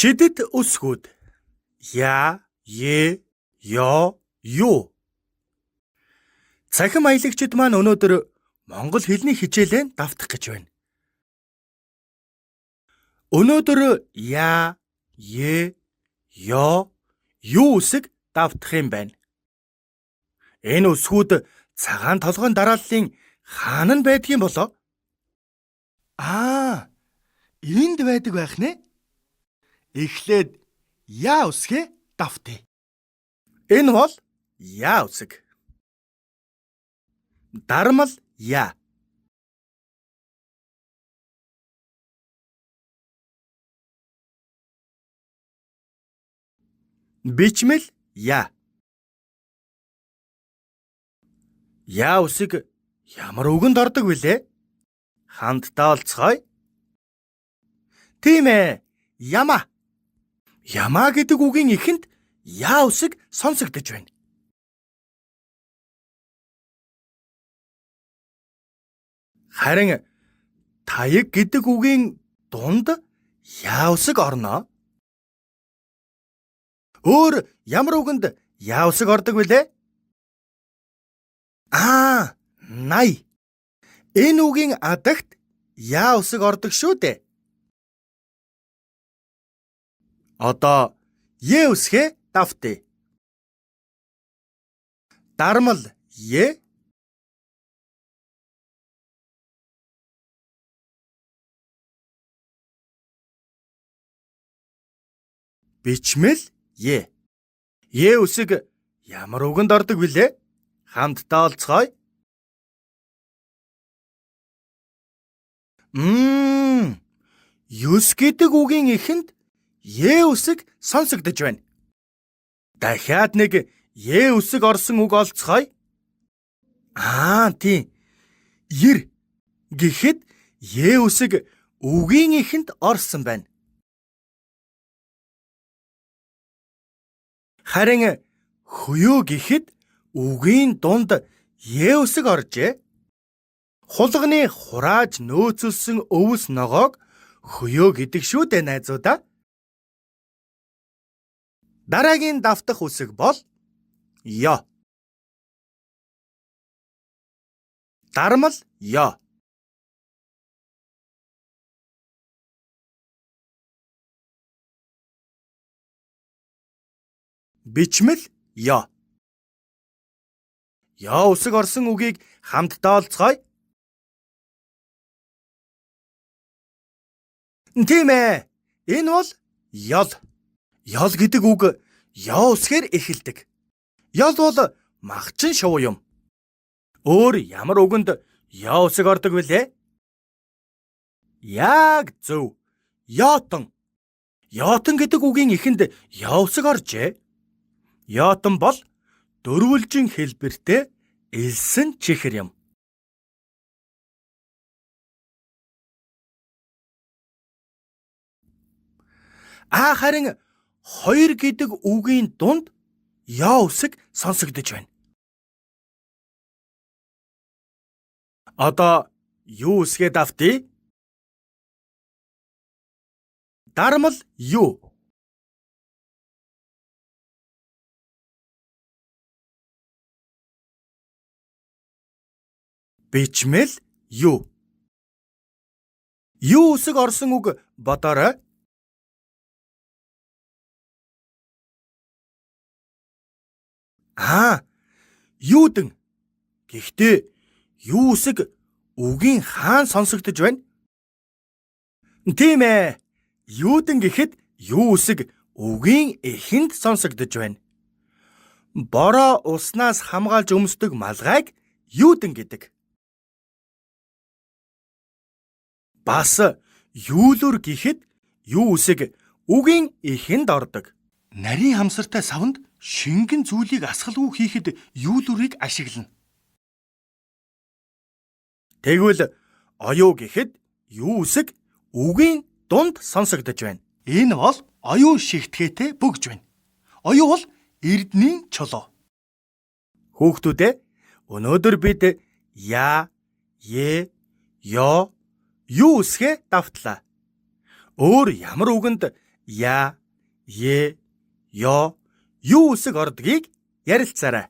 Шидэт үсгүүд я, е, ё, ю. Цахим аялагчид маань өнөөдөр монгол хэлний хичээлээр давтах гэж байна. Өнөөдөр я, е, ё, ю үсэг давтах юм байна. Энэ үсгүүд цагаан толгойн дарааллын хаана нь байдгийн болоо? Энд байдаг байх нэ? Эхлээд я үсгээ давтъя. Энэ бол я үсэг. Дармал я. Бичмэл я. Я үсэг ямар үгэнд ордог вүлээ? Хамтдаа олцгоё. Тийм ээ, яма. Яма гэдэг үгийн эхэнд я үсэг сонсогдож байна. Харин таяг гэдэг үгийн дунд я үсэг орно. Өөр ямар үгэнд я үсэг ордог вүлээ? Най. Энэ үгийн адагт я үсэг ордог шүү дээ. Одоо е үсгээ давтъя. Дармал е. Бичмэл е. Е үсэг ямар үгэнд ордог вүлээ? Хамтдаа олцгоё. Юс гэдэг үгийн эхэнд е үсэг сонсогдож байна. Дахиад нэг е үсэг орсон үг олцгоё. Тийм. Ер гэхэд е үсэг үгийн эхэнд орсон байна. Харин хөөө гэхэд үгийн дунд е үсэг оржээ. Хулганы хурааж нөөцөлсөн өвс ногоог хөөө гэдэг шүү дээ найзуудаа. Дараагийн давтах үсэг бол ё. Дармал ё. Бичмэл ё. Ё үсэг орсон үгийг хамтдаа олцгоё. Тийм ээ. Энэ бол ёл. Ёл гэдэг үг ё үсгээр эхэлдэг. Ёл бол махчин шувуу юм. Өөр ямар үгэнд ё үсэг ордог вүлээ? Яг зөв. Ёотон. Ёотон гэдэг үгийн эхэнд ё үсэг оржээ. Ёотон бол дөрвөлжин хэлбэртэй элсэн чихэр юм. Харин хоёр гэдэг үгийн дунд ё үсэг сонсогдож байна. Одоо ю үсгээ давтъя. Дармал ю. Бичмэл ю. Ю үсэг орсон үг бодоорой. Юудэн. Гэхдээ ю үсэг үгийн хаан сонсогдож байна? Тийм ээ. Юудэн гэхэд ю үсэг үгийн эхэнд сонсогдож байна. Бороо уснаас хамгаалж өмсдөг малгайг юудэн гэдэг. Бас юулүр гэхэд ю үсэг үгийн эхэнд ордог. Нарийн хамсартай савнд шингэн зүйлийг асгалгүй хийхэд юулүрийг ашиглана. Тэгвэл оюу гэхэд ю үсэг үгийн дунд сонсогдож байна. Энэ бол оюу шигтгэхтэй бөгж байна. Оюу бол эрдний чулуу. Хүүхдүүдээ, өнөөдөр бид я, е, ё, ю үсгээ давтлаа. Өөр ямар үгэнд я, е, ёо, юу үсэг ордгийг ярилцаарай.